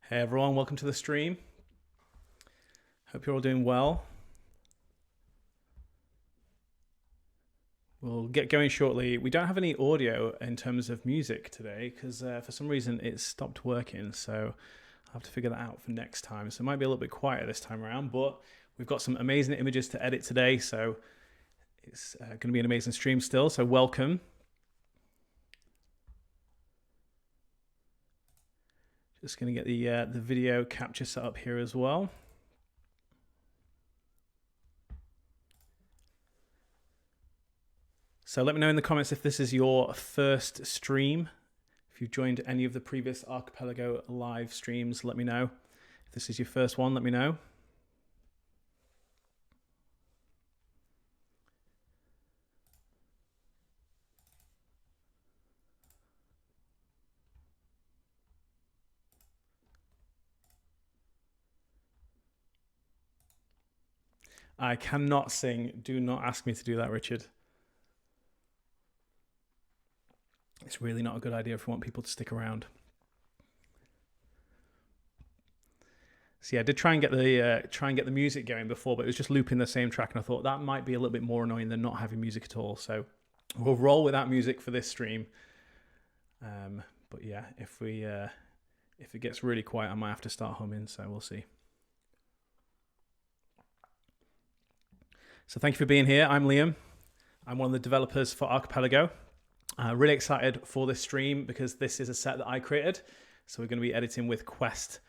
Hey everyone, welcome to the stream. Hope you're all doing well. We'll get going shortly. We don't have any audio in terms of music today because for some reason it stopped working, so I'll have to figure that out for next time. So it might be a little bit quieter this time around, but we've got some amazing images to edit today, so it's going to be an amazing stream still, so welcome. Just going to get the video capture set up here as well. So let me know in the comments if this is your first stream. If you've joined any of the previous Archipelago live streams, let me know. If this is your first one, let me know. I cannot sing. Do not ask me to do that, Richard. It's really not a good idea if we want people to stick around. So yeah, I did try and get the music going before, but it was just looping the same track, and I thought that might be a little bit more annoying than not having music at all. So we'll roll without music for this stream. But yeah, if it gets really quiet, I might have to start humming. So we'll see. So thank you for being here. I'm Liam. I'm one of the developers for Archipelago. Really excited for this stream because this is a set that I created. So we're going to be editing with Quest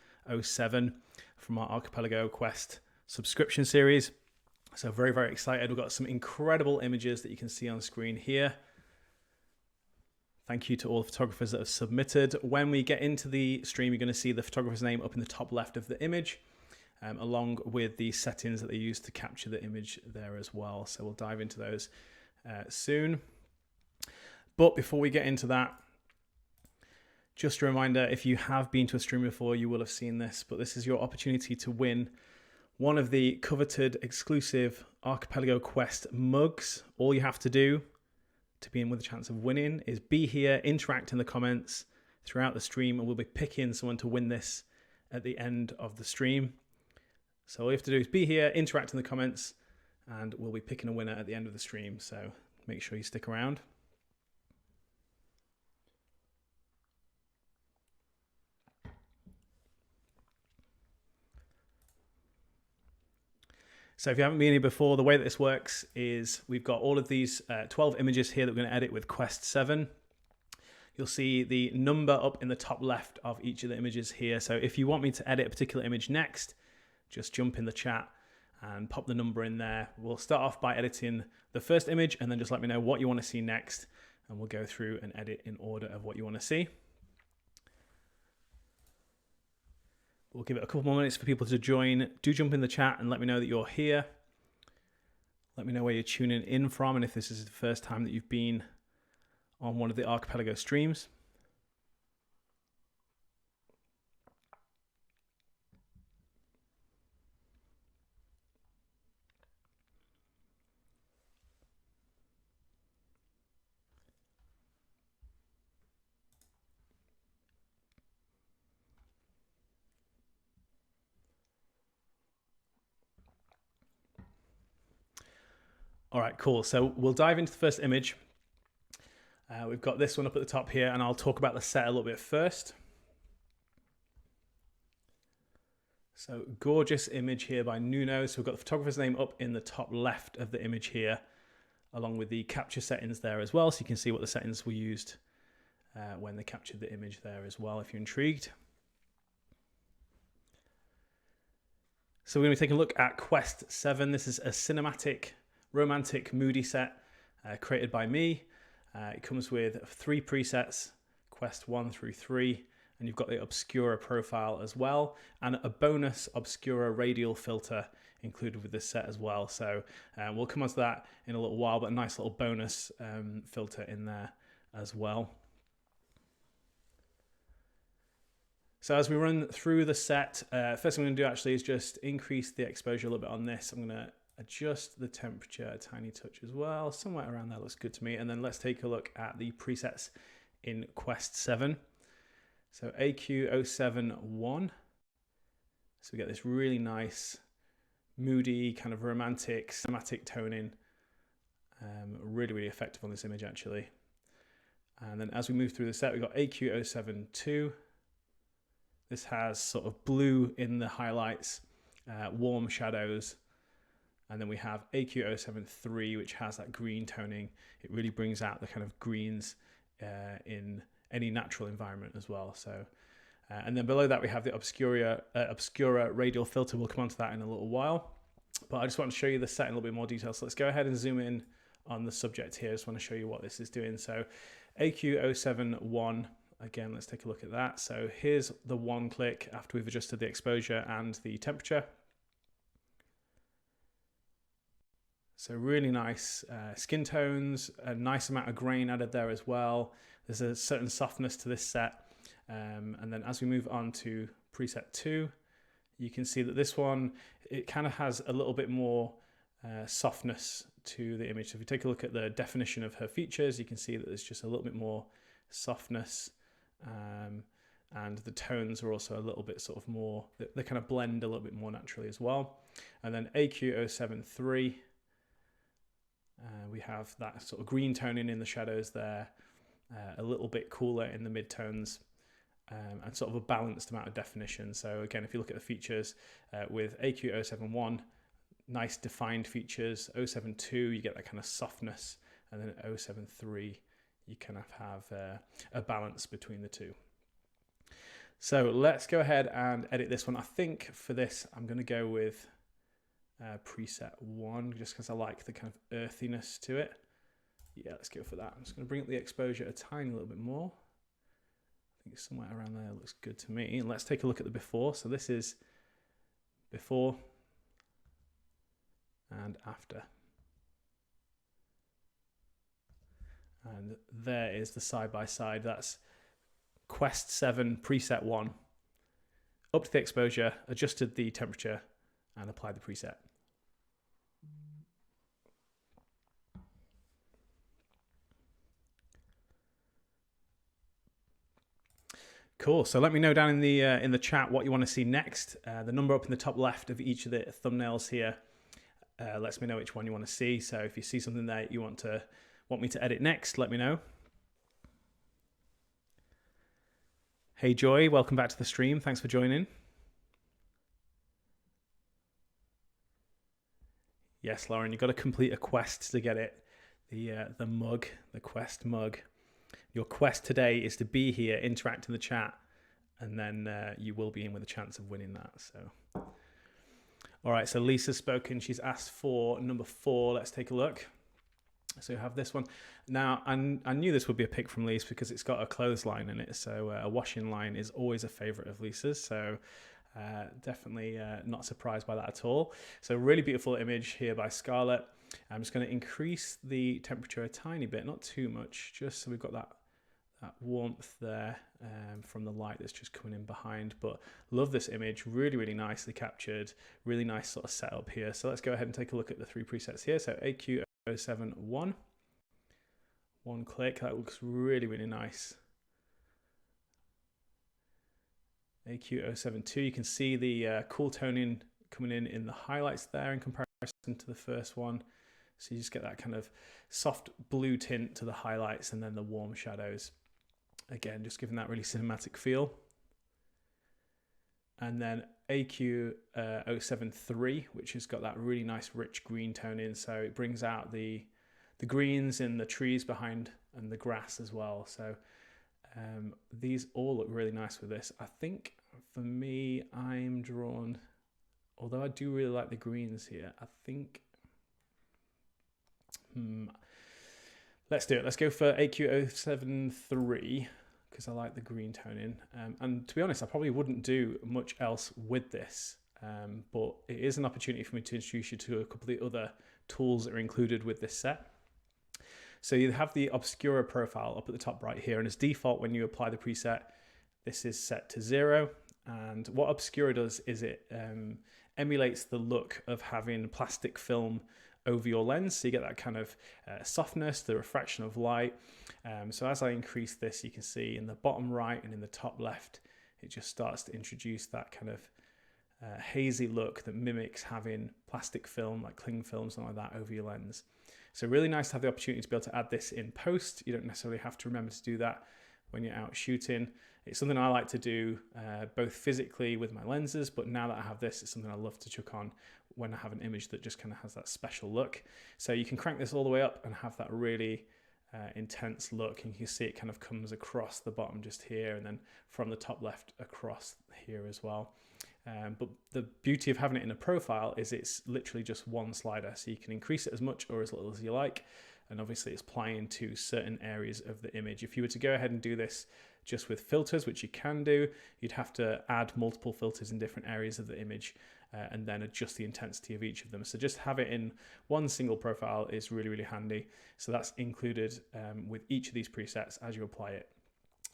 07 from our Archipelago Quest subscription series. So very, very excited. We've got some incredible images that you can see on screen here. Thank you to all the photographers that have submitted. When we get into the stream, you're going to see the photographer's name up in the top left of the image, along with the settings that they use to capture the image there as well. So we'll dive into those soon. But before we get into that, just a reminder, if you have been to a stream before, you will have seen this, but this is your opportunity to win one of the coveted exclusive Archipelago Quest mugs. All you have to do to be in with a chance of winning is be here, interact in the comments throughout the stream, and we'll be picking someone to win this at the end of the stream. So all you have to do is be here, interact in the comments, and we'll be picking a winner at the end of the stream. So make sure you stick around. So if you haven't been here before, the way that this works is we've got all of these 12 images here that we're going to edit with Quest 7. You'll see the number up in the top left of each of the images here. So if you want me to edit a particular image next, just jump in the chat and pop the number in there. We'll start off by editing the first image and then just let me know what you want to see next, and we'll go through and edit in order of what you want to see. We'll give it a couple more minutes for people to join. Do jump in the chat and let me know that you're here. Let me know where you're tuning in from and if this is the first time that you've been on one of the Archipelago streams. All right, cool. So we'll dive into the first image. We've got this one up at the top here, and I'll talk about the set a little bit first. So gorgeous image here by Nuno. So we've got the photographer's name up in the top left of the image here, along with the capture settings there as well. So you can see what the settings were used when they captured the image there as well, if you're intrigued. So we're going to be taking a look at Quest 7. This is a cinematic, romantic, moody set created by me. It comes with 3 presets, Quest 1 through 3, and you've got the Obscura profile as well, and a bonus Obscura radial filter included with this set as well. So we'll come on to that in a little while, but a nice little bonus filter in there as well. So as we run through the set, first thing I'm going to do actually is just increase the exposure a little bit on this. I'm going to adjust the temperature a tiny touch as well. Somewhere around there looks good to me. And then let's take a look at the presets in Quest 7. So AQ071 So we get this really nice, moody, kind of romantic, cinematic toning. Really, really effective on this image, actually. And then as we move through the set, we've got AQ072. This has sort of blue in the highlights, warm shadows. And then we have AQ073, which has that green toning. It really brings out the kind of greens in any natural environment as well. So, and then below that, we have the Obscura radial filter. We'll come on to that in a little while. But I just want to show you the set in a little bit more detail. So let's go ahead and zoom in on the subject here. I just want to show you what this is doing. So AQ071, again, let's take a look at that. So here's the one click after we've adjusted the exposure and the temperature. So really nice skin tones, a nice amount of grain added there as well. There's a certain softness to this set. And then as we move on to preset 2, you can see that this one, it kind of has a little bit more softness to the image. So if you take a look at the definition of her features, you can see that there's just a little bit more softness. And the tones are also a little bit sort of more, they kind of blend a little bit more naturally as well. And then AQ073, we have that sort of green toning in the shadows there, a little bit cooler in the midtones, and sort of a balanced amount of definition. So again, if you look at the features with AQ071, nice defined features. 072, you get that kind of softness, and then 073, you kind of have a balance between the two. So let's go ahead and edit this one. I think for this, I'm going to go with preset 1, just because I like the kind of earthiness to it. Yeah, let's go for that. I'm just going to bring up the exposure a tiny little bit more. I think somewhere around there looks good to me. And let's take a look at the before. So this is before and after. And there is the side by side. That's Quest 7 preset 1. Up to the exposure, adjusted the temperature, and applied the preset. Cool. So let me know down in the chat what you want to see next. The number up in the top left of each of the thumbnails here lets me know which one you want to see. So if you see something there you want me to edit next, let me know. Hey Joy, welcome back to the stream. Thanks for joining. Yes, Lauren, you've got to complete a quest to get it. The mug, the quest mug. Your quest today is to be here, interact in the chat, and then you will be in with a chance of winning that. So, all right. So Lisa's spoken. She's asked for number 4. Let's take a look. So you have this one. Now, I knew this would be a pick from Lisa because it's got a clothesline in it. So a washing line is always a favorite of Lisa's. So definitely not surprised by that at all. So really beautiful image here by Scarlett. I'm just going to increase the temperature a tiny bit, not too much, just so we've got that warmth there from the light that's just coming in behind. But love this image, really, really nicely captured, really nice sort of setup here. So let's go ahead and take a look at the 3 presets here. So AQ071, one click, that looks really, really nice. AQ072, you can see the cool toning coming in the highlights there in comparison to the first one. So you just get that kind of soft blue tint to the highlights and then the warm shadows. Again, just giving that really cinematic feel. And then AQ073, which has got that really nice rich green tone in. So it brings out the greens in the trees behind and the grass as well. So these all look really nice with this. I think for me, I'm drawn, although I do really like the greens here, I think, let's do it. Let's go for AQ073 because I like the green toning. And to be honest, I probably wouldn't do much else with this, but it is an opportunity for me to introduce you to a couple of the other tools that are included with this set. So you have the Obscura profile up at the top right here, and as default, when you apply the preset, this is set to 0. And what Obscura does is it emulates the look of having plastic film over your lens, so you get that kind of softness, the refraction of light. So as I increase this, you can see in the bottom right and in the top left, it just starts to introduce that kind of hazy look that mimics having plastic film, like cling film, something like that, over your lens. So really nice to have the opportunity to be able to add this in post. You don't necessarily have to remember to do that when you're out shooting. It's something I like to do both physically with my lenses, but now that I have this, it's something I love to chuck on when I have an image that just kind of has that special look. So you can crank this all the way up and have that really intense look, and you can see it kind of comes across the bottom just here, and then from the top left across here as well. But the beauty of having it in a profile is it's literally just one slider, so you can increase it as much or as little as you like, and obviously it's applying to certain areas of the image. If you were to go ahead and do this just with filters, which you can do, you'd have to add multiple filters in different areas of the image and then adjust the intensity of each of them. So just have it in one single profile is really, really handy. So that's included with each of these presets as you apply it.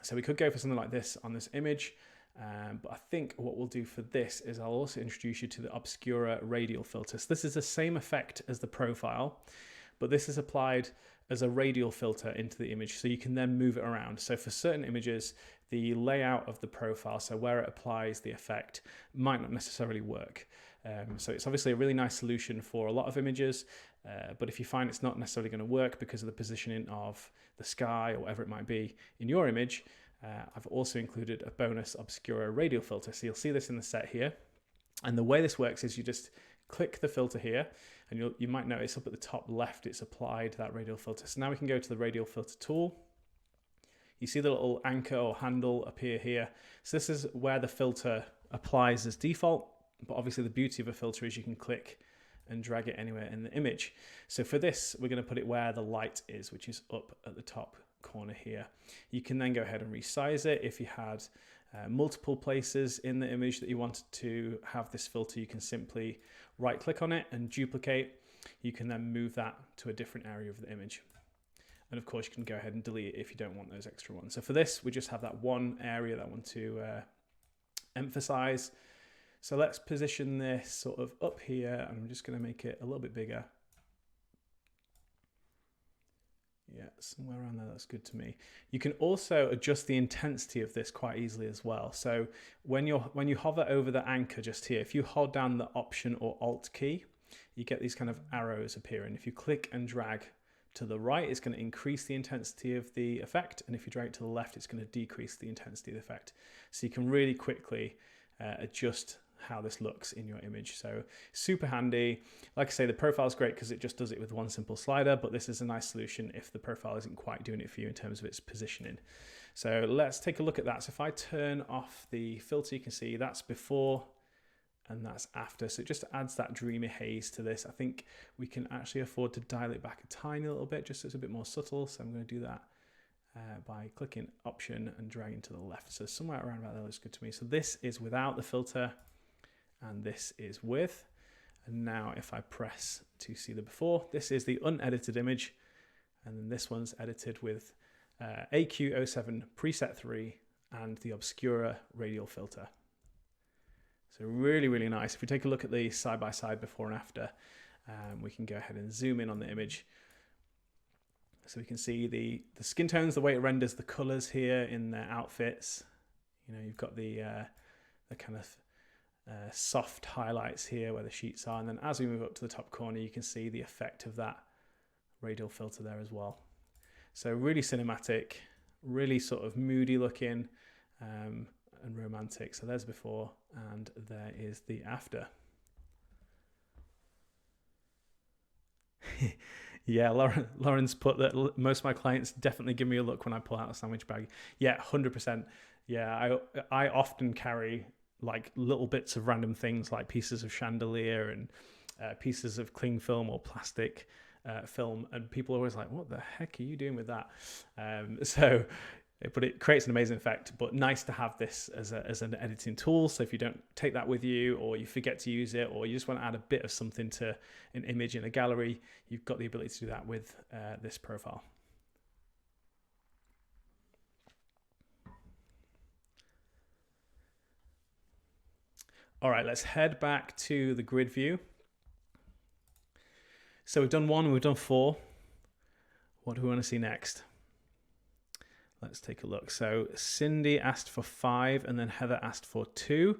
So we could go for something like this on this image. But I think what we'll do for this is I'll also introduce you to the Obscura radial filter. So this is the same effect as the profile, but this is applied as a radial filter into the image, so you can then move it around. So for certain images, the layout of the profile, so where it applies the effect, might not necessarily work. So it's obviously a really nice solution for a lot of images, but if you find it's not necessarily going to work because of the positioning of the sky or whatever it might be in your image, I've also included a bonus Obscura radial filter. So you'll see this in the set here. And the way this works is you just click the filter here, and you might notice up at the top left, it's applied that radial filter. So now we can go to the radial filter tool. You see the little anchor or handle appear here. So this is where the filter applies as default, but obviously the beauty of a filter is you can click and drag it anywhere in the image. So for this, we're going to put it where the light is, which is up at the top corner here. You can then go ahead and resize it. If you had multiple places in the image that you wanted to have this filter, you can simply right click on it and duplicate. You can then move that to a different area of the image. And of course you can go ahead and delete it if you don't want those extra ones. So for this, we just have that one area that I want to emphasize. So let's position this sort of up here, and I'm just going to make it a little bit bigger. Yeah, somewhere around there, that's good to me. You can also adjust the intensity of this quite easily as well. So when you hover over the anchor just here, if you hold down the Option or Alt key, you get these kind of arrows appearing. If you click and drag to the right, it's going to increase the intensity of the effect, and if you drag it to the left, it's going to decrease the intensity of the effect. So you can really quickly adjust how this looks in your image. So super handy. Like I say, the profile is great because it just does it with one simple slider, but this is a nice solution if the profile isn't quite doing it for you in terms of its positioning. So let's take a look at that. So if I turn off the filter, you can see that's before and that's after. So it just adds that dreamy haze to this. I think we can actually afford to dial it back a tiny little bit just so it's a bit more subtle. So I'm going to do that by clicking Option and dragging to the left. So somewhere around about there looks good to me. So this is without the filter, and this is with. And now if I press to see the before, this is the unedited image, and then this one's edited with AQ07 preset 3 and the Obscura radial filter. So really, really nice. If we take a look at the side-by-side before and after, we can go ahead and zoom in on the image. So we can see the skin tones, the way it renders the colors here in their outfits. You know, you've got the kind of soft highlights here where the sheets are, and then as we move up to the top corner, you can see the effect of that radial filter there as well. So really cinematic, really sort of moody looking and romantic. So there's before and there is the after. Yeah, Lauren's put that most of my clients definitely give me a look when I pull out a sandwich bag. Yeah, 100%. Yeah, I often carry like little bits of random things like pieces of chandelier and pieces of cling film or plastic film, and people are always like, what the heck are you doing with that? But it creates an amazing effect, but nice to have this as an editing tool. So if you don't take that with you, or you forget to use it, or you just want to add a bit of something to an image in a gallery, you've got the ability to do that with this profile. All right, let's head back to the grid view. So we've done 1, we've done 4. What do we want to see next? Let's take a look. So Cindy asked for 5, and then Heather asked for 2.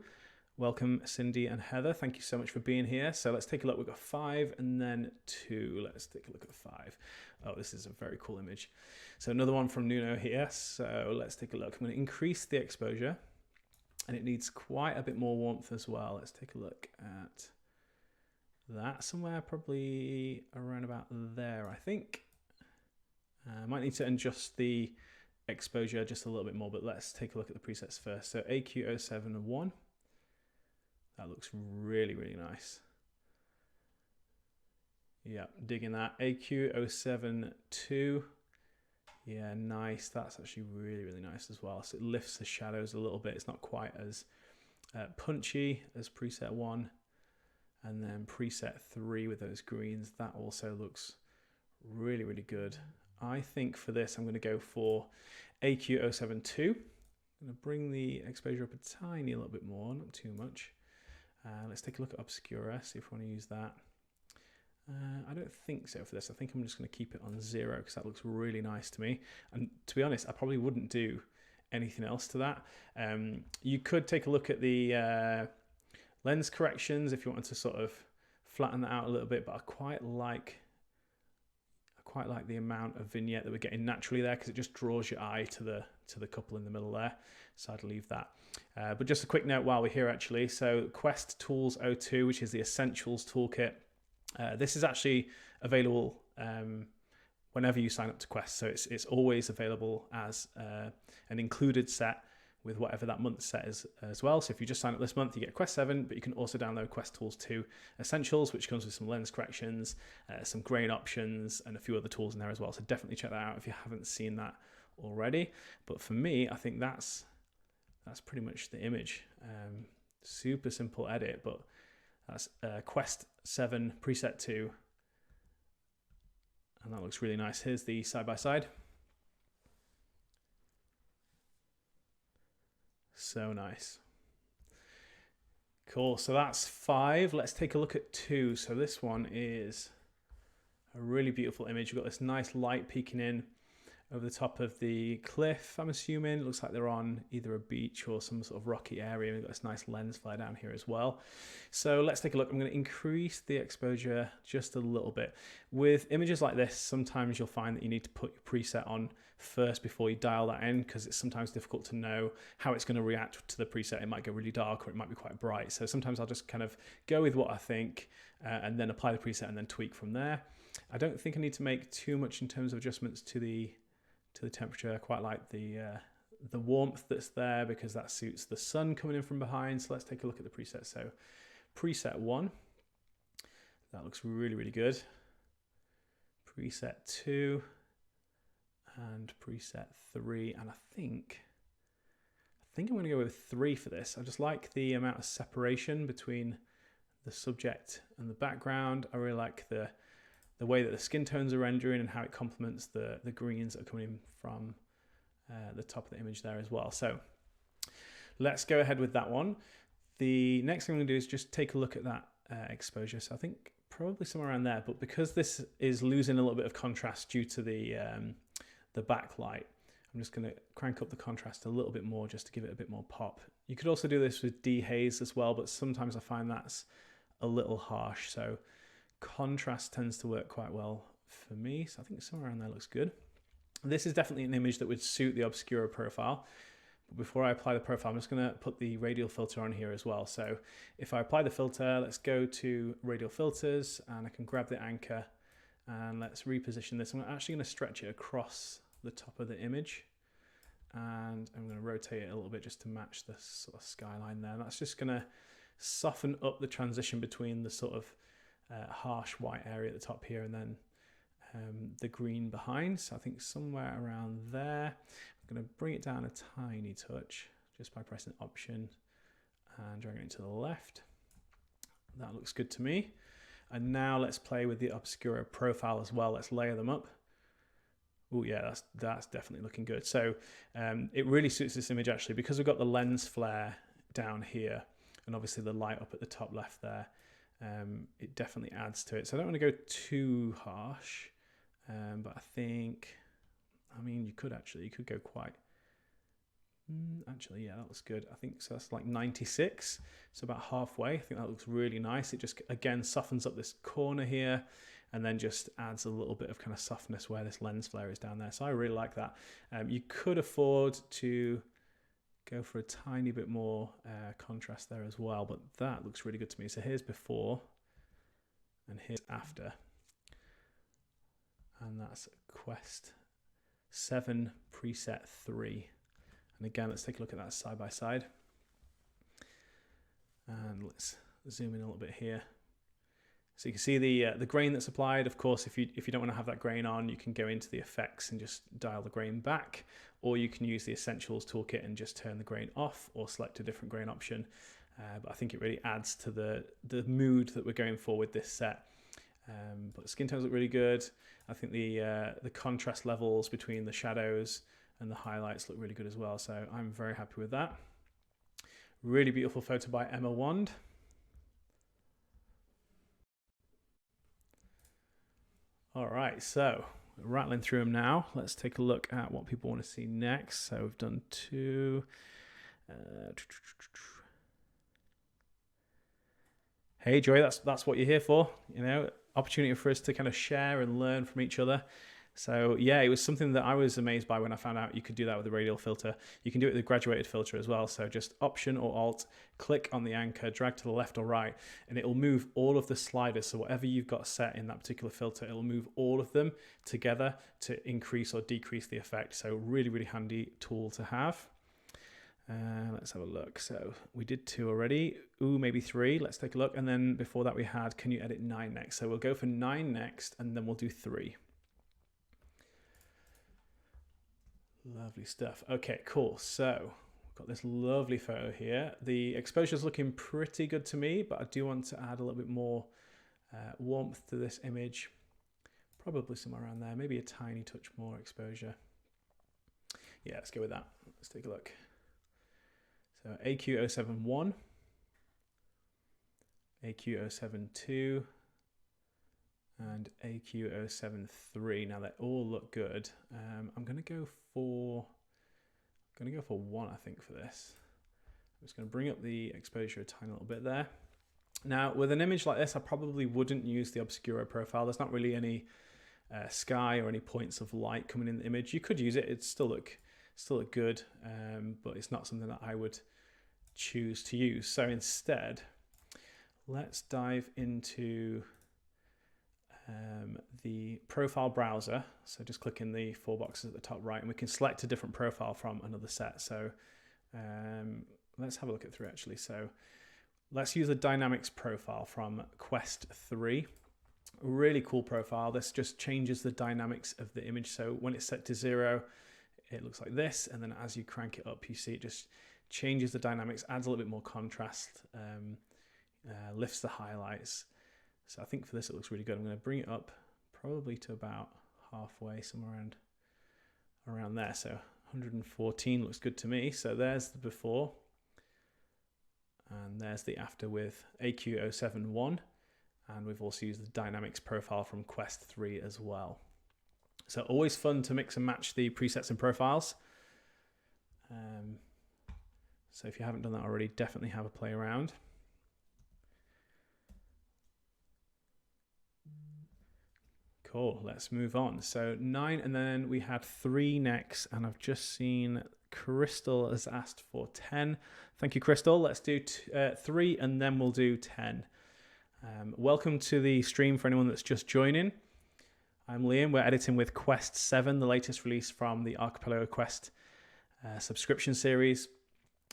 Welcome, Cindy and Heather. Thank you so much for being here. So let's take a look. We've got 5 and then 2. Let's take a look at 5. Oh, this is a very cool image. So another one from Nuno here. So let's take a look. I'm going to increase the exposure, and it needs quite a bit more warmth as well. Let's take a look at that. Somewhere probably around about there, I think. I might need to adjust the exposure just a little bit more, but let's take a look at the presets first. So AQ071. That looks really, really nice. Yeah, digging that. AQ072. Yeah, nice. That's actually really, really nice as well. So it lifts the shadows a little bit. It's not quite as punchy as preset 1. And then preset 3 with those greens. That also looks really, really good. I think for this, I'm going to go for AQ072. I'm going to bring the exposure up a tiny little bit more, not too much. Let's take a look at Obscura, see if we want to use that. I don't think so for this. I think I'm just going to keep it on 0 because that looks really nice to me. And to be honest, I probably wouldn't do anything else to that. You could take a look at the lens corrections if you wanted to sort of flatten that out a little bit, but I quite like the amount of vignette that we're getting naturally there because it just draws your eye to the couple in the middle there. So I'd leave that. But just a quick note while we're here actually. So Quest Tools 02, which is the Essentials Toolkit. This is actually available whenever you sign up to Quest. So it's always available as an included set with whatever that month's set is as well. So if you just sign up this month, you get Quest 7, but you can also download Quest Tools 2 Essentials, which comes with some lens corrections, some grain options, and a few other tools in there as well. So definitely check that out if you haven't seen that already. But for me, I think that's pretty much the image. Super simple edit, but that's Quest 7 preset 2. And that looks really nice. Here's the side-by-side. So nice. Cool, so that's 5. Let's take a look at 2. So this one is a really beautiful image. We've got this nice light peeking in over the top of the cliff, I'm assuming. It looks like they're on either a beach or some sort of rocky area. We've got this nice lens flare down here as well. So let's take a look. I'm going to increase the exposure just a little bit. With images like this, sometimes you'll find that you need to put your preset on first before you dial that in because it's sometimes difficult to know how it's going to react to the preset. It might go really dark or it might be quite bright. So sometimes I'll just kind of go with what I think and then apply the preset and then tweak from there. I don't think I need to make too much in terms of adjustments to the temperature. I quite like the warmth that's there because that suits the sun coming in from behind. So let's take a look at the preset. So preset 1, that looks really, really good. Preset 2 and preset 3, and I think I'm going to go with 3 for this. I just like the amount of separation between the subject and the background. I really like the way that the skin tones are rendering and how it complements the greens that are coming in from the top of the image there as well. So let's go ahead with that one. The next thing I'm going to do is just take a look at that exposure. So I think probably somewhere around there, but because this is losing a little bit of contrast due to the backlight, I'm just going to crank up the contrast a little bit more just to give it a bit more pop. You could also do this with dehaze as well, but sometimes I find that's a little harsh. So contrast tends to work quite well for me. So I think somewhere around there looks good. This is definitely an image that would suit the Obscura profile. But before I apply the profile, I'm just going to put the radial filter on here as well. So if I apply the filter, let's go to radial filters and I can grab the anchor and let's reposition this. I'm actually going to stretch it across the top of the image and I'm going to rotate it a little bit just to match the sort of skyline there. And that's just going to soften up the transition between the sort of harsh white area at the top here and then the green behind. So I think somewhere around there. I'm going to bring it down a tiny touch just by pressing Option and dragging it to the left. That looks good to me. And now let's play with the Obscura profile as well. Let's layer them up. Oh yeah, that's definitely looking good. So it really suits this image actually because we've got the lens flare down here and obviously the light up at the top left there. It definitely adds to it. So I don't want to go too harsh, but I think, I mean, you could go quite Actually, yeah, that looks good. I think so. That's like 96. So about halfway. I think that looks really nice. It just, again, softens up this corner here and then just adds a little bit of kind of softness where this lens flare is down there. So I really like that. You could afford to go for a tiny bit more contrast there as well, but that looks really good to me. So here's before and here's after. And that's Quest 7 preset 3. And again, let's take a look at that side by side. And let's zoom in a little bit here. So you can see the grain that's applied. Of course, if you don't want to have that grain on, you can go into the effects and just dial the grain back, or you can use the Essentials toolkit and just turn the grain off or select a different grain option. But I think it really adds to the mood that we're going for with this set. But skin tones look really good. I think the contrast levels between the shadows and the highlights look really good as well. So I'm very happy with that. Really beautiful photo by Emma Wand. All right, so rattling through them now. Let's take a look at what people want to see next. So we've done 2. Hey, Joy, that's what you're here for. You know, opportunity for us to kind of share and learn from each other. So yeah, it was something that I was amazed by when I found out you could do that with the radial filter. You can do it with the graduated filter as well. So just Option or Alt, click on the anchor, drag to the left or right, and it will move all of the sliders. So whatever you've got set in that particular filter, it will move all of them together to increase or decrease the effect. So really, really handy tool to have. Let's have a look. So we did 2 already. Ooh, maybe 3. Let's take a look. And then before that we had, can you edit 9 next? So we'll go for 9 next, and then we'll do 3. Lovely stuff. Okay, cool. So we've got this lovely photo here. The exposure is looking pretty good to me, but I do want to add a little bit more warmth to this image. Probably somewhere around there. Maybe a tiny touch more exposure. Yeah, let's go with that. Let's take a look. So AQ071, AQ072, and AQ073. Now they all look good. I'm going to go for 1, I think, for this. I'm just going to bring up the exposure a tiny little bit there. Now with an image like this, I probably wouldn't use the Obscuro profile. There's not really any sky or any points of light coming in the image. You could use it; it'd still look good, but it's not something that I would choose to use. So instead, let's dive into the profile browser. So just click in the 4 boxes at the top right, and we can select a different profile from another set. So let's have a look at 3 actually. So let's use the dynamics profile from Quest 3. Really cool profile. This just changes the dynamics of the image. So when it's set to 0, it looks like this, and then as you crank it up, you see it just changes the dynamics, adds a little bit more contrast, lifts the highlights. So I think for this it looks really good. I'm going to bring it up probably to about halfway, somewhere around there. So 114 looks good to me. So there's the before, and there's the after with AQ071, and we've also used the dynamics profile from Quest 3 as well. So always fun to mix and match the presets and profiles. So if you haven't done that already, definitely have a play around. Cool, let's move on. So 9, and then we had 3 next, and I've just seen Crystal has asked for 10. Thank you, Crystal. Let's do 3, and then we'll do 10. Welcome to the stream for anyone that's just joining. I'm Liam. We're editing with Quest 7, the latest release from the Archipelago Quest subscription series.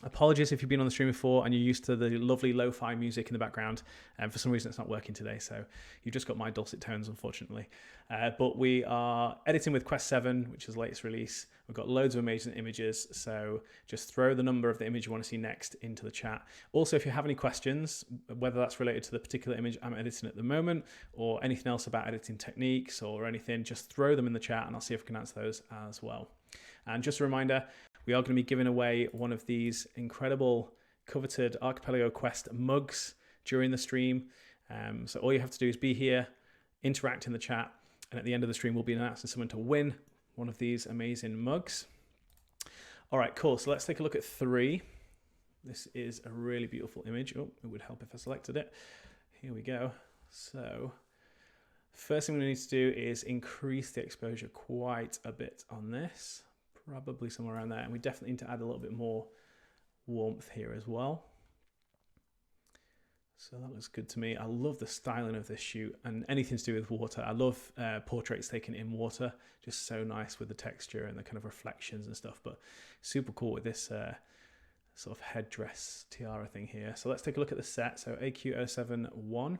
Apologies if you've been on the stream before and you're used to the lovely lo-fi music in the background. For some reason, it's not working today, so you've just got my dulcet tones, unfortunately. But we are editing with Quest 7, which is the latest release. We've got loads of amazing images, so just throw the number of the image you want to see next into the chat. Also, if you have any questions, whether that's related to the particular image I'm editing at the moment or anything else about editing techniques or anything, just throw them in the chat and I'll see if I can answer those as well. And just a reminder, we are going to be giving away one of these incredible coveted Archipelago Quest mugs during the stream. So all you have to do is be here, interact in the chat, and at the end of the stream, we'll be announcing someone to win one of these amazing mugs. All right, cool. So let's take a look at 3. This is a really beautiful image. Oh, it would help if I selected it. Here we go. So first thing we need to do is increase the exposure quite a bit on this, probably somewhere around there. And we definitely need to add a little bit more warmth here as well. So that looks good to me. I love the styling of this shoot and anything to do with water. I love portraits taken in water, just so nice with the texture and the kind of reflections and stuff, but super cool with this sort of headdress tiara thing here. So let's take a look at the set. So AQ071,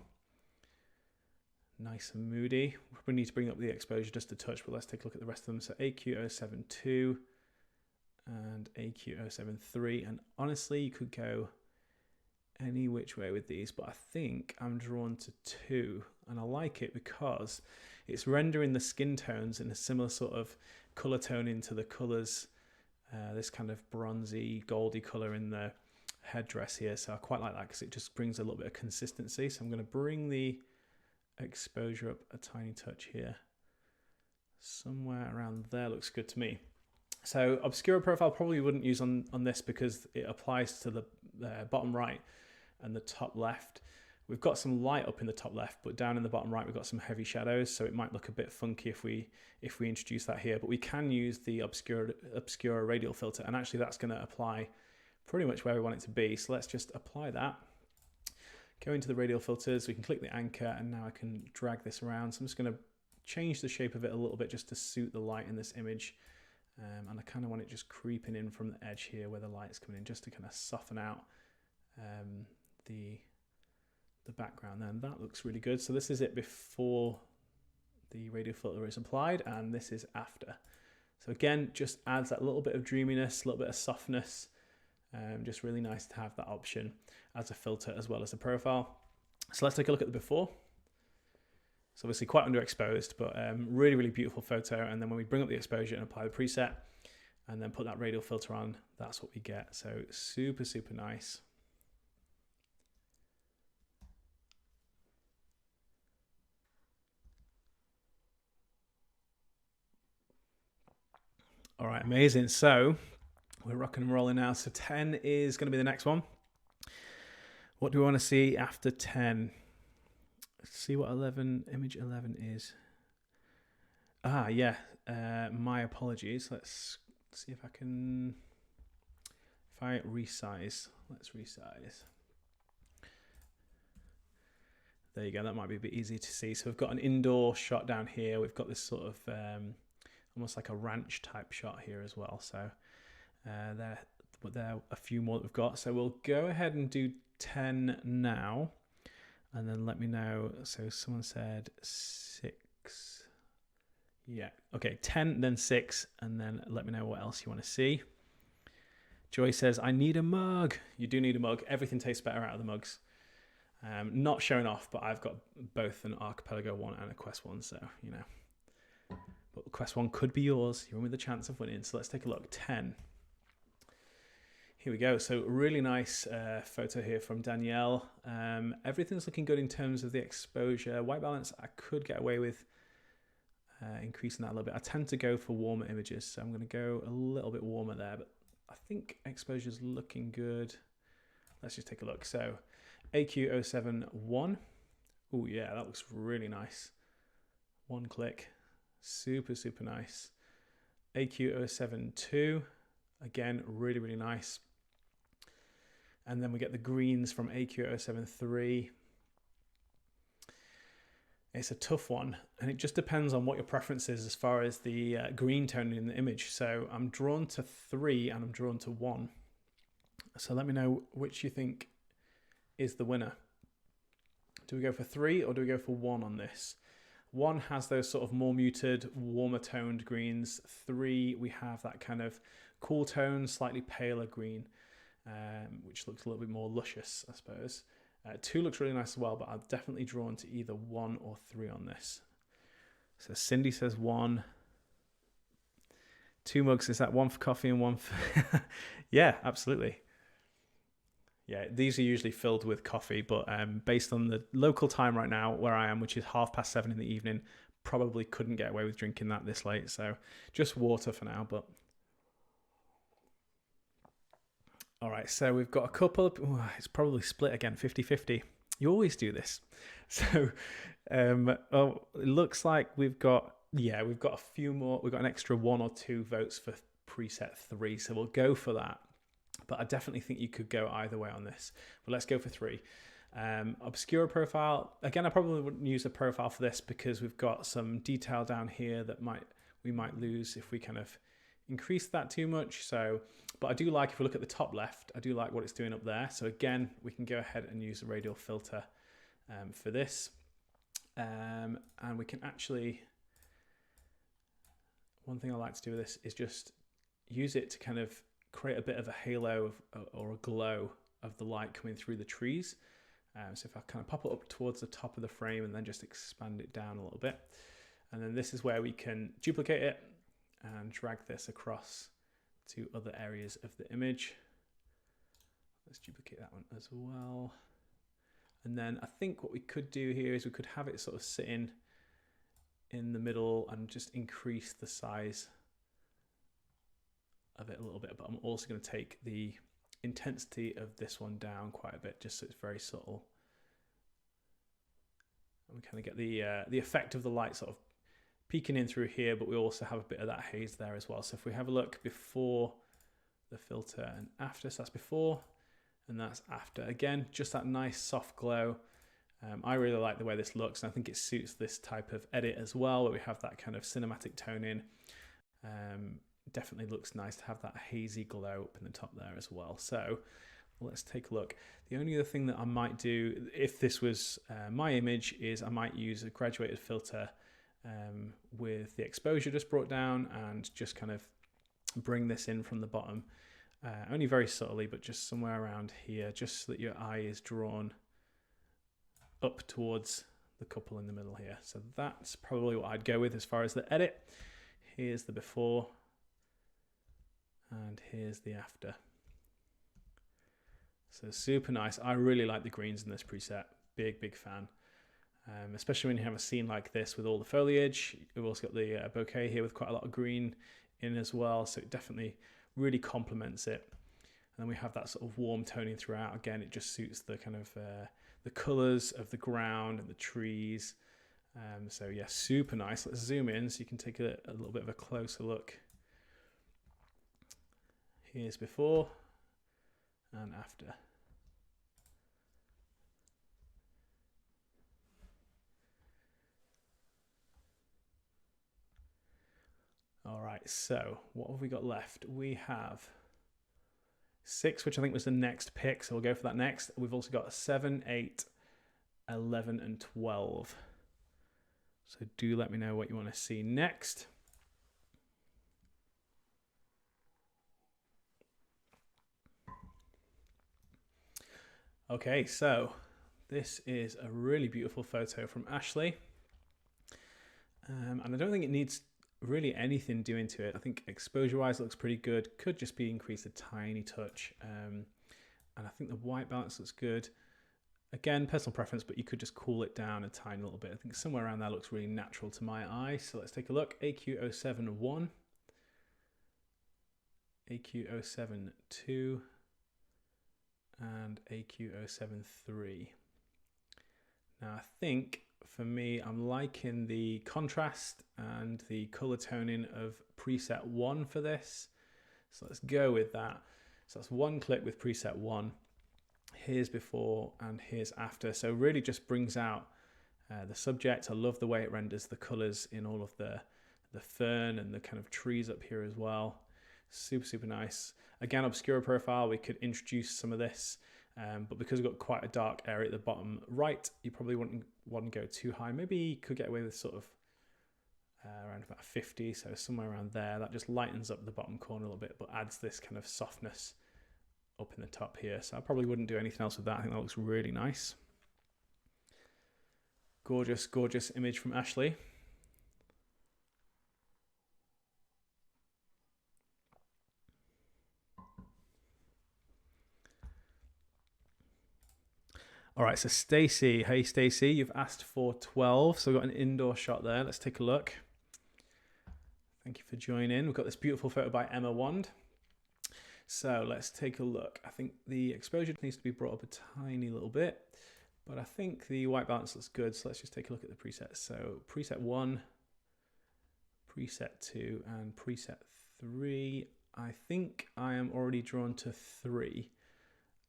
nice and moody. We need to bring up the exposure just a touch, but let's take a look at the rest of them. So AQ072 and AQ073, and honestly, you could go any which way with these, but I think I'm drawn to 2, and I like it because it's rendering the skin tones in a similar sort of color tone into the colors, this kind of bronzy goldy color in the headdress here. So I quite like that because it just brings a little bit of consistency. So I'm going to bring the exposure up a tiny touch here, somewhere around there. Looks good to me. So Obscura profile probably wouldn't use on this because it applies to the bottom right and the top left. We've got some light up in the top left, but down in the bottom right we've got some heavy shadows, so it might look a bit funky if we introduce that here. But we can use the Obscura radial filter, and actually that's going to apply pretty much where we want it to be. So let's just apply that. Go into the radial filters, we can click the anchor, and now I can drag this around. So I'm just going to change the shape of it a little bit just to suit the light in this image. And I kind of want it just creeping in from the edge here where the light's coming in, just to kind of soften out the background there. And that looks really good. So this is it before the radial filter is applied, and this is after. So again, just adds that little bit of dreaminess, a little bit of softness. Just really nice to have that option as a filter as well as a profile. So let's take a look at the before. It's obviously quite underexposed, but really, really beautiful photo. And then when we bring up the exposure and apply the preset and then put that radial filter on, that's what we get. So super, super nice. All right, amazing. So we're rocking and rolling now. So 10 is going to be the next one. What do we want to see after 10? Let's see what image 11 is. Ah, yeah. My apologies. Let's see if I can, if I resize, let's resize. There you go. That might be a bit easy to see. So we've got an indoor shot down here. We've got this sort of almost like a ranch type shot here as well. So there are a few more that we've got. So we'll go ahead and do 10 now, and then let me know. So someone said 6. Yeah. Okay. 10, then 6, and then let me know what else you want to see. Joy says, I need a mug. You do need a mug. Everything tastes better out of the mugs. Not showing off, but I've got both an Archipelago 1 and a Quest 1, so, you know. But Quest 1 could be yours. You're in with a chance of winning. So let's take a look. 10. Here we go. So really nice photo here from Danielle. Everything's looking good in terms of the exposure. White balance, I could get away with increasing that a little bit. I tend to go for warmer images, so I'm going to go a little bit warmer there, but I think exposure's looking good. Let's just take a look. So AQ071. Oh yeah, that looks really nice. One click. Super, super nice. AQ072. Again, really, really nice. And then we get the greens from AQ073. It's a tough one, and it just depends on what your preference is as far as the green tone in the image. So I'm drawn to 3 and I'm drawn to 1. So let me know which you think is the winner. Do we go for 3 or do we go for 1 on this? 1 has those sort of more muted, warmer toned greens. 3, we have that kind of cool tone, slightly paler green, which looks a little bit more luscious, I suppose. 2 looks really nice as well, but I'm definitely drawn to either 1 or 3 on this. So Cindy says 1. 2 mugs, is that 1 for coffee and 1 for... Yeah, absolutely. Yeah, these are usually filled with coffee, but based on the local time right now where I am, which is 7:30 in the evening, probably couldn't get away with drinking that this late. So just water for now, but All right, so we've got a couple of, it's probably split again, 50-50. You always do this. So it looks like we've got a few more. We've got an extra 1 or 2 votes for preset 3. So we'll go for that. But I definitely think you could go either way on this. But let's go for 3. Obscura profile. Again, I probably wouldn't use a profile for this because we've got some detail down here that we might lose if we kind of increase that too much. So, but I do like, if we look at the top left, I do like what it's doing up there. So again, we can go ahead and use a radial filter for this. And we can actually, one thing I like to do with this is just use it to kind of create a bit of a halo or a glow of the light coming through the trees. So if I kind of pop it up towards the top of the frame and then just expand it down a little bit. And then this is where we can duplicate it and drag this across to other areas of the image. Let's duplicate that one as well. And then I think what we could do here is we could have it sort of sitting in the middle and just increase the size of it a little bit. But I'm also going to take the intensity of this one down quite a bit, just so it's very subtle. And we kind of get the effect of the light sort of peeking in through here, but we also have a bit of that haze there as well. So if we have a look before the filter and after, so that's before and that's after. Again, just that nice soft glow. I really like the way this looks, and I think it suits this type of edit as well, where we have that kind of cinematic tone in. Definitely looks nice to have that hazy glow up in the top there as well. So let's take a look. The only other thing that I might do, if this was my image, is I might use a graduated filter with the exposure just brought down and just kind of bring this in from the bottom, only very subtly, but just somewhere around here, just so that your eye is drawn up towards the couple in the middle here. So that's probably what I'd go with as far as the edit. Here's the before and here's the after. So super nice. I really like the greens in this preset. Big fan. Especially when you have a scene like this with all the foliage. We've also got the bouquet here with quite a lot of green in as well, so it definitely really complements it. And then we have that sort of warm toning throughout. Again, it just suits the kind of the colors of the ground and the trees. So yeah, super nice. Let's zoom in so you can take a little bit of a closer look. Here's before and after. All right, so what have we got left? We have 6, which I think was the next pick, so we'll go for that next. We've also got 7, 8, 11, and 12. So do let me know what you want to see next. Okay, so this is a really beautiful photo from Ashley. And I don't think it needs really anything doing to it. I think exposure wise it looks pretty good. Could just be increased a tiny touch. And I think the white balance looks good. Again, personal preference, but you could just cool it down a tiny little bit. I think somewhere around there looks really natural to my eye. So let's take a look. AQ071, AQ072, and AQ073. Now I think for me, I'm liking the contrast and the color toning of preset 1 for this. So let's go with that. So that's one clip with preset 1. Here's before and here's after. So really just brings out the subject. I love the way it renders the colors in all of the fern and the kind of trees up here as well. Super nice. Again, obscura profile, we could introduce some of this. But because we've got quite a dark area at the bottom right, you probably wouldn't want to go too high. Maybe you could get away with sort of around about 50, so somewhere around there. That just lightens up the bottom corner a little bit, but adds this kind of softness up in the top here. So I probably wouldn't do anything else with that. I think that looks really nice. Gorgeous image from Ashley. All right, so Stacey, hey Stacey, you've asked for 12, so we've got an indoor shot there. Let's take a look. Thank you for joining. We've got this beautiful photo by Emma Wand. So let's take a look. I think the exposure needs to be brought up a tiny little bit, but I think the white balance looks good. So let's just take a look at the presets. So preset 1, preset 2, and preset 3. I think I am already drawn to 3.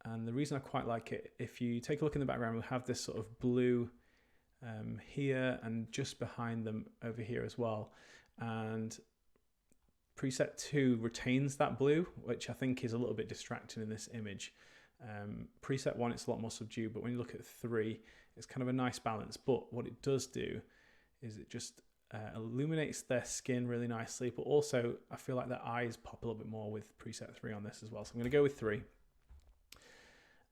And the reason I quite like it, if you take a look in the background, we'll have this sort of blue here and just behind them over here as well. And preset 2 retains that blue, which I think is a little bit distracting in this image. Preset 1, it's a lot more subdued, but when you look at 3, it's kind of a nice balance. But what it does do is it just illuminates their skin really nicely, but also I feel like their eyes pop a little bit more with preset 3 on this as well. So I'm going to go with 3.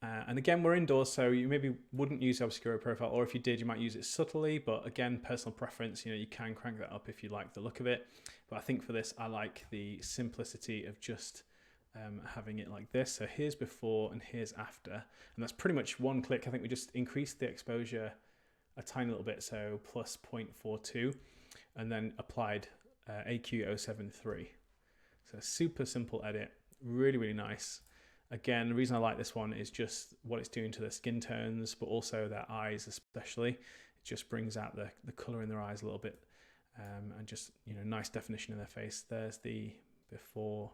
And again, we're indoors, so you maybe wouldn't use Obscura profile, or if you did, you might use it subtly, but again, personal preference, you can crank that up if you like the look of it. But I think for this, I like the simplicity of just having it like this. So here's before and here's after, and that's pretty much one click. I think we just increased the exposure a tiny little bit, so plus 0.42, and then applied AQ073. So super simple edit, really, really nice. Again, the reason I like this one is just what it's doing to their skin tones, but also their eyes especially. It just brings out the colour in their eyes a little bit, and just, nice definition in their face. There's the before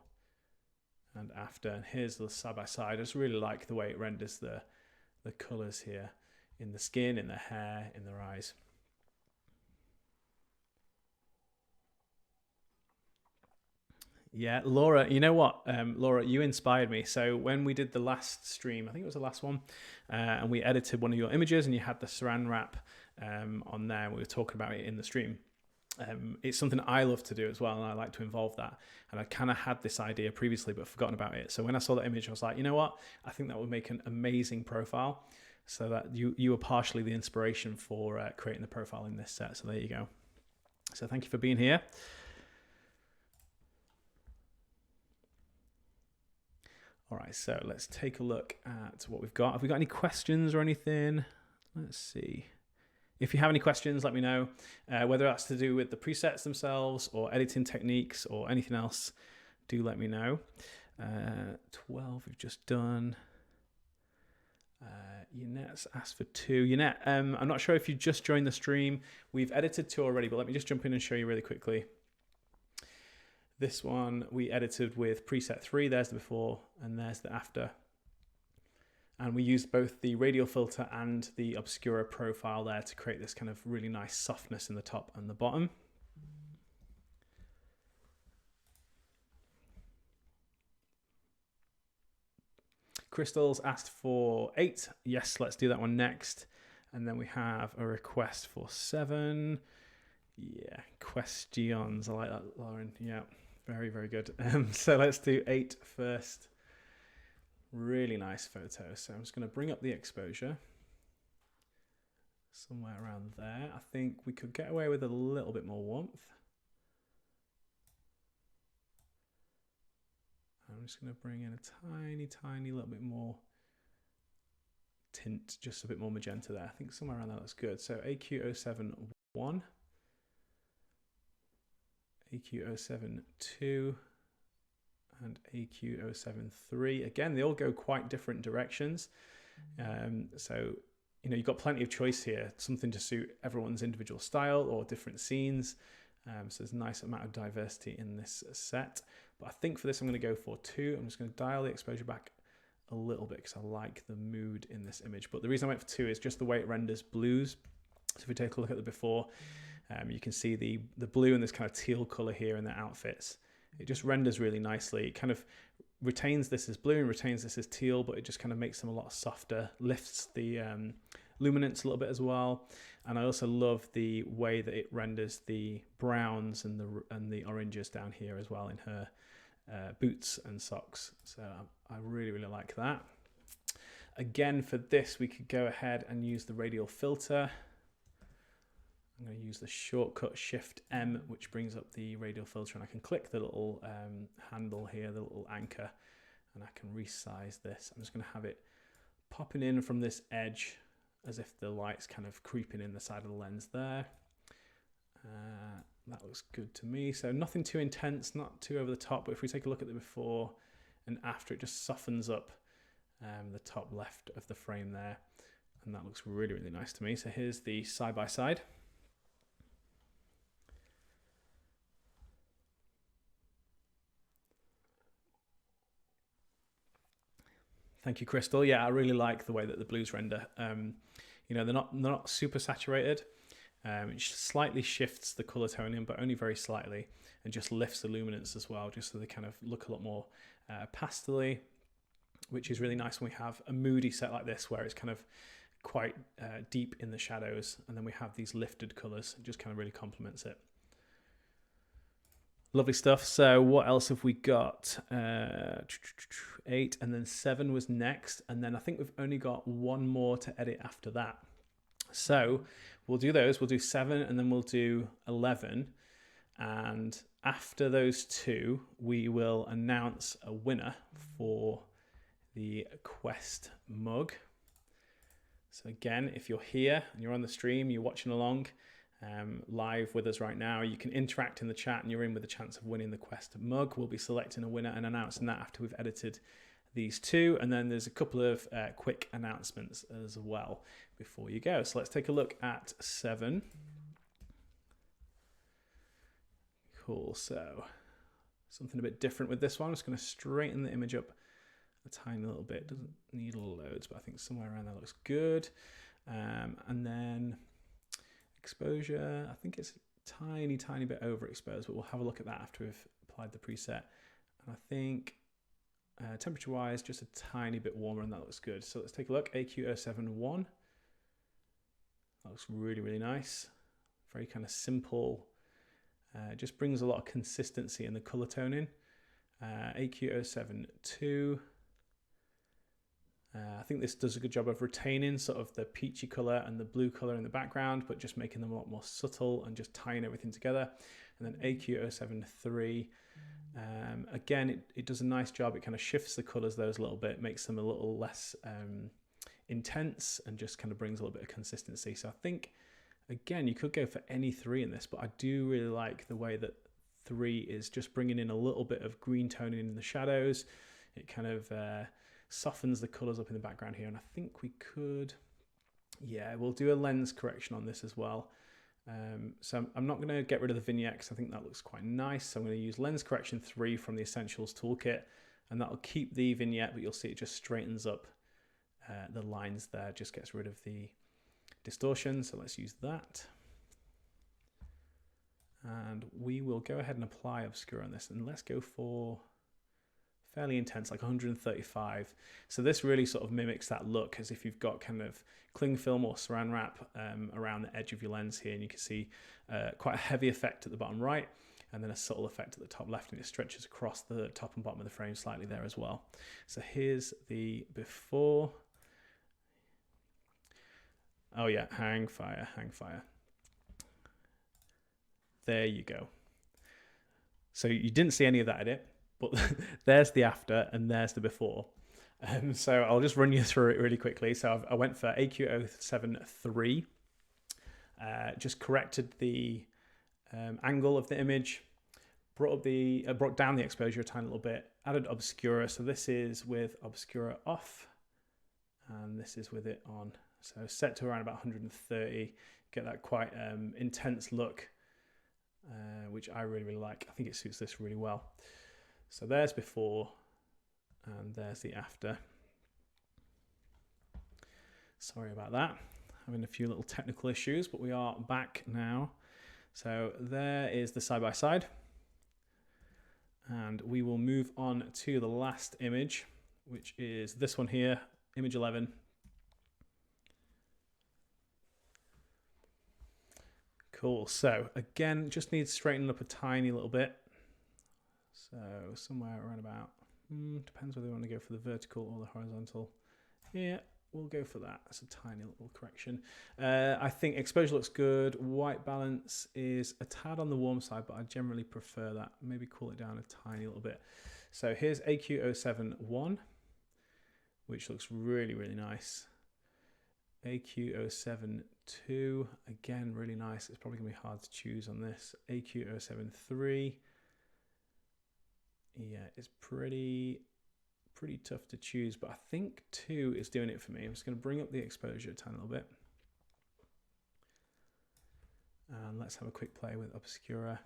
and after, and here's the side by side. I just really like the way it renders the colours here in the skin, in their hair, in their eyes. Yeah, Laura, you know what? Laura, you inspired me. So when we did the last stream, I think it was the last one, and we edited one of your images and you had the saran wrap on there, and we were talking about it in the stream. It's something I love to do as well, and I like to involve that. And I kind of had this idea previously, but forgotten about it. So when I saw that image, I was like, you know what? I think that would make an amazing profile. So that you were partially the inspiration for creating the profile in this set. So there you go. So thank you for being here. All right, so let's take a look at what we've got. Have we got any questions or anything? Let's see. If you have any questions, let me know, whether that's to do with the presets themselves or editing techniques or anything else, do let me know. 12 we've just done. Yannette's asked for 2. Yannette, I'm not sure if you just joined the stream. We've edited 2 already, but let me just jump in and show you really quickly. This one we edited with preset 3. There's the before and there's the after. And we used both the radial filter and the Obscura profile there to create this kind of really nice softness in the top and the bottom. Crystal's asked for 8. Yes, let's do that one next. And then we have a request for 7. Yeah, questions. I like that, Lauren. Yeah. Very, very good. So let's do 8 first. Really nice photo. So I'm just going to bring up the exposure. Somewhere around there. I think we could get away with a little bit more warmth. I'm just going to bring in a tiny little bit more tint, just a bit more magenta there. I think somewhere around that looks good. So AQ071. AQ072 and AQ073. Again, they all go quite different directions. So, you've got plenty of choice here, something to suit everyone's individual style or different scenes. So there's a nice amount of diversity in this set. But I think for this, I'm going to go for 2. I'm just going to dial the exposure back a little bit because I like the mood in this image. But the reason I went for 2 is just the way it renders blues. So if we take a look at the before, you can see the blue and this kind of teal color here in their outfits. It just renders really nicely. It kind of retains this as blue and retains this as teal, but it just kind of makes them a lot softer, lifts the luminance a little bit as well. And I also love the way that it renders the browns and the oranges down here as well in her boots and socks. So I really, really like that. Again, for this, we could go ahead and use the radial filter. I'm going to use the shortcut Shift M, which brings up the radial filter, and I can click the little handle here, the little anchor, and I can resize this. I'm just going to have it popping in from this edge as if the light's kind of creeping in the side of the lens there. That looks good to me. So nothing too intense, not too over the top, but if we take a look at the before and after, it just softens up the top left of the frame there, and that looks really, really nice to me. So here's the side-by-side. Thank you, Crystal. Yeah, I really like the way that the blues render. You know, they're not super saturated. It slightly shifts the color toning, but only very slightly, and just lifts the luminance as well, just so they kind of look a lot more pastel-y, which is really nice when we have a moody set like this, where it's kind of quite deep in the shadows, and then we have these lifted colors. It just kind of really complements it. Lovely stuff. So what else have we got? 8, and then 7 was next, and then I think we've only got one more to edit after that. So we'll do those. We'll do 7, and then we'll do 11, and after those two, we will announce a winner for the Quest mug. So again, if you're here and you're on the stream, you're watching along live with us right now, you can interact in the chat and you're in with a chance of winning the Quest mug. We'll be selecting a winner and announcing that after we've edited these two, and then there's a couple of quick announcements as well before you go. So let's take a look at 7. Cool. So something a bit different with this one. I'm just going to straighten the image up a tiny little bit. Doesn't need loads, but I think somewhere around there looks good. And then exposure, I think it's a tiny bit overexposed, but we'll have a look at that after we've applied the preset. And I think temperature wise, just a tiny bit warmer, and that looks good. So let's take a look. AQ071. That looks really, really nice. Very kind of simple. Just brings a lot of consistency in the color toning. AQ072. I think this does a good job of retaining sort of the peachy color and the blue color in the background, but just making them a lot more subtle and just tying everything together. And then AQ073. Again, it does a nice job. It kind of shifts the colors those a little bit, makes them a little less intense, and just kind of brings a little bit of consistency. So I think, again, you could go for any 3 in this, but I do really like the way that 3 is just bringing in a little bit of green toning in the shadows. It kind of softens the colors up in the background here, and I think we could, yeah, we'll do a lens correction on this as well. So I'm not going to get rid of the vignette because I think that looks quite nice. So I'm going to use lens correction 3 from the Essentials toolkit, and that'll keep the vignette, but you'll see it just straightens up the lines there, just gets rid of the distortion. So let's use that. And we will go ahead and apply obscure on this, and let's go for fairly intense, like 135. So this really sort of mimics that look, as if you've got kind of cling film or saran wrap around the edge of your lens here, and you can see quite a heavy effect at the bottom right, and then a subtle effect at the top left, and it stretches across the top and bottom of the frame slightly there as well. So here's the before. Oh yeah, hang fire, hang fire. There you go. So you didn't see any of that edit, but there's the after and there's the before. So I'll just run you through it really quickly. So I went for AQ073, just corrected the angle of the image, brought down the exposure a tiny little bit, added Obscura. So this is with Obscura off, and this is with it on. So set to around about 130, get that quite intense look, which I really, really like. I think it suits this really well. So there's before, and there's the after. Sorry about that. Having a few little technical issues, but we are back now. So there is the side-by-side. And we will move on to the last image, which is this one here, image 11. Cool. So again, just needs straightening up a tiny little bit. So somewhere around about, depends whether we want to go for the vertical or the horizontal. Yeah, we'll go for that. That's a tiny little correction. I think exposure looks good. White balance is a tad on the warm side, but I generally prefer that. Maybe cool it down a tiny little bit. So here's AQ071, which looks really, really nice. AQ072, again, really nice. It's probably going to be hard to choose on this. AQ073. Yeah, it's pretty pretty tough to choose, but I think 2 is doing it for me. I'm just going to bring up the exposure a tiny little bit. And let's have a quick play with Obscura.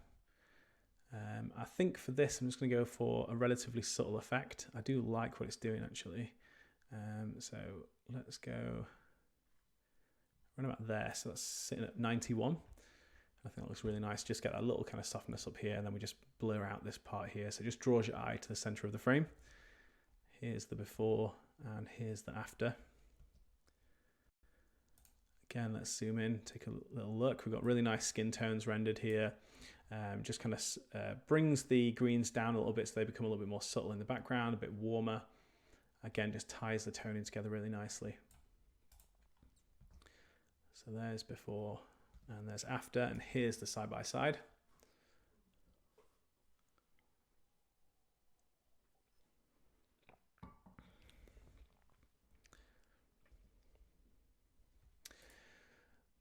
I think for this, I'm just going to go for a relatively subtle effect. I do like what it's doing, actually. So let's go around about there. So that's sitting at 91. I think that looks really nice. Just get that little kind of softness up here, and then we just blur out this part here. So just draws your eye to the center of the frame. Here's the before, and here's the after. Again, let's zoom in, take a little look. We've got really nice skin tones rendered here. Just kind of brings the greens down a little bit so they become a little bit more subtle in the background, a bit warmer. Again, just ties the toning together really nicely. So there's before and there's after, and here's the side by side.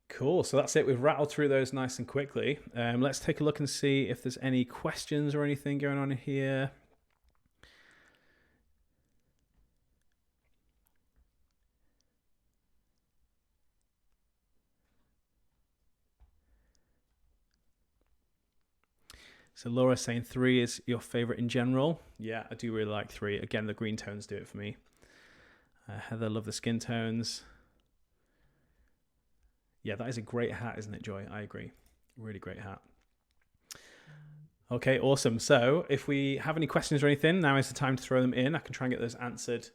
Cool, so that's it. We've rattled through those nice and quickly. Let's take a look and see if there's any questions or anything going on here. So Laura's saying 3 is your favorite in general. Yeah, I do really like 3. Again, the green tones do it for me. Heather, love the skin tones. Yeah, that is a great hat, isn't it, Joy? I agree. Really great hat. Okay, awesome. So if we have any questions or anything, now is the time to throw them in. I can try and get those answered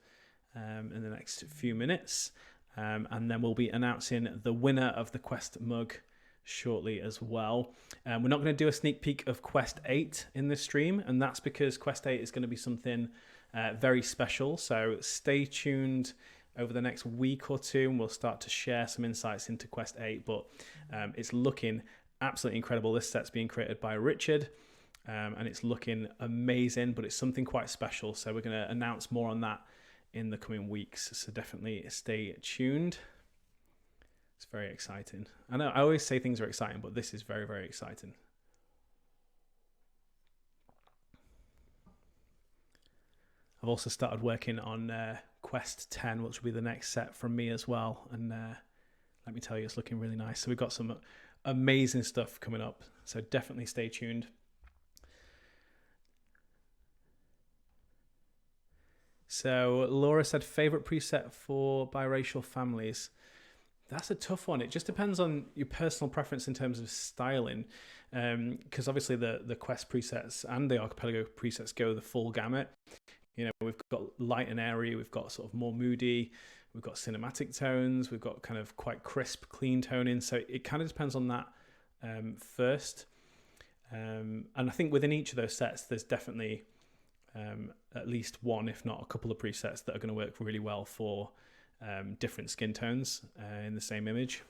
in the next few minutes. And then we'll be announcing the winner of the Quest mug shortly as well. We're not going to do a sneak peek of Quest 8 in this stream, and that's because Quest 8 is going to be something very special. So stay tuned over the next week or two, and we'll start to share some insights into Quest 8, but it's looking absolutely incredible. This set's being created by Richard, and it's looking amazing, but it's something quite special. So we're going to announce more on that in the coming weeks. So definitely stay tuned. It's very exciting. I know I always say things are exciting, but this is very, very exciting. I've also started working on Quest 10, which will be the next set from me as well. And let me tell you, it's looking really nice. So we've got some amazing stuff coming up. So definitely stay tuned. So Laura said, favorite preset for biracial families. That's a tough one. It just depends on your personal preference in terms of styling. Because obviously the Quest presets and the Archipelago presets go the full gamut. You know, we've got light and airy, we've got sort of more moody, we've got cinematic tones, we've got kind of quite crisp, clean toning. So it kind of depends on that first. And I think within each of those sets, there's definitely at least one, if not a couple of presets that are going to work really well for different skin tones in the same image.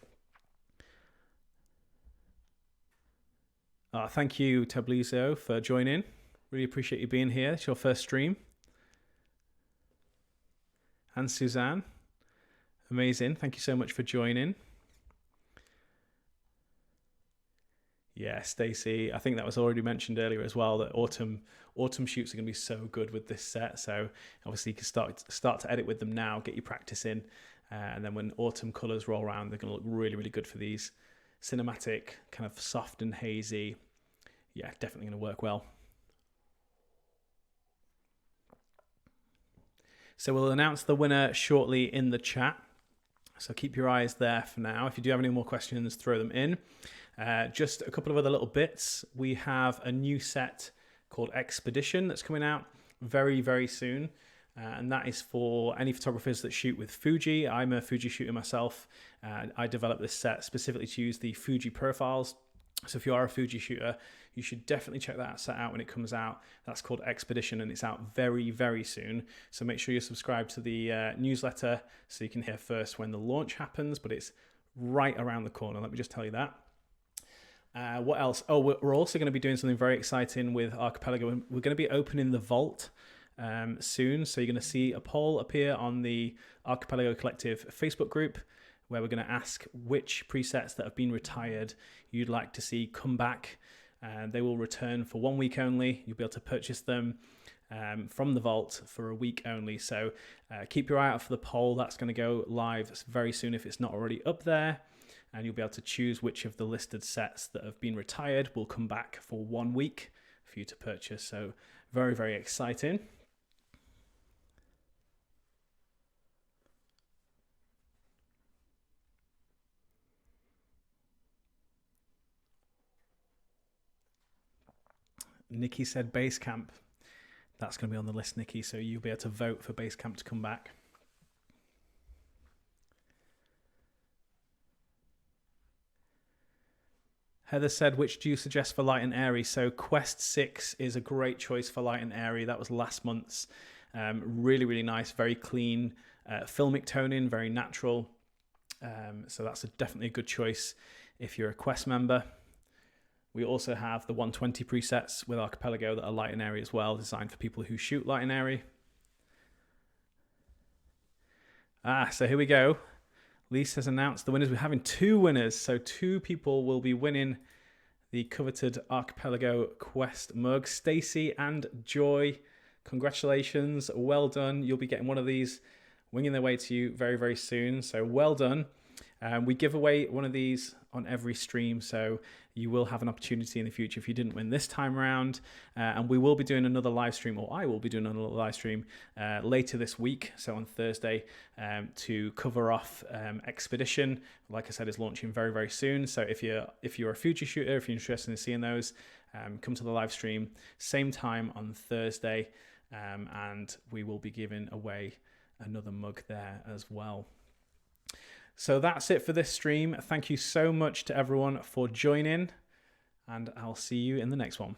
Thank you, Tablizo, for joining. Really appreciate you being here. It's your first stream. And Suzanne, amazing. Thank you so much for joining. Yeah, Stacey, I think that was already mentioned earlier as well, that autumn shoots are going to be so good with this set. So obviously you can start to edit with them now, get your practice in, and then when autumn colors roll around, they're going to look really, really good for these cinematic, kind of soft and hazy. Yeah, definitely going to work well. So we'll announce the winner shortly in the chat. So keep your eyes there for now. If you do have any more questions, throw them in. Just a couple of other little bits. We have a new set called Expedition that's coming out very, very soon. And that is for any photographers that shoot with Fuji. I'm a Fuji shooter myself. I developed this set specifically to use the Fuji profiles. So if you are a Fuji shooter, you should definitely check that set out when it comes out. That's called Expedition, and it's out very, very soon. So make sure you're subscribed to the newsletter so you can hear first when the launch happens, but it's right around the corner. Let me just tell you that. What else? Oh, we're also going to be doing something very exciting with Archipelago. We're going to be opening the vault soon. So you're going to see a poll appear on the Archipelago Collective Facebook group, where we're going to ask which presets that have been retired you'd like to see come back. They will return for 1 week only. You'll be able to purchase them from the vault for a week only. So keep your eye out for the poll. That's going to go live very soon if it's not already up there. And you'll be able to choose which of the listed sets that have been retired will come back for 1 week for you to purchase. So very, very exciting. Nikki said base camp. That's going to be on the list, Nikki, so you'll be able to vote for base camp to come back. Heather said, which do you suggest for light and airy? So Quest 6 is a great choice for light and airy. That was last month's. Really, really nice, very clean, filmic toning, very natural. So that's definitely a good choice if you're a Quest member. We also have the 120 presets with Archipelago that are light and airy as well, designed for people who shoot light and airy. So here we go. Lisa has announced the winners. We're having 2 winners, so 2 people will be winning the coveted Archipelago Quest mug. Stacy and Joy, congratulations, well done. You'll be getting one of these winging their way to you very, very soon, so well done. We give away one of these on every stream, so you will have an opportunity in the future if you didn't win this time around. And we will be doing another live stream, or I will be doing another live stream later this week, so on Thursday, to cover off Expedition. Like I said, is launching very, very soon. So if you're a future shooter, if you're interested in seeing those, come to the live stream same time on Thursday, and we will be giving away another mug there as well. So that's it for this stream. Thank you so much to everyone for joining, and I'll see you in the next one.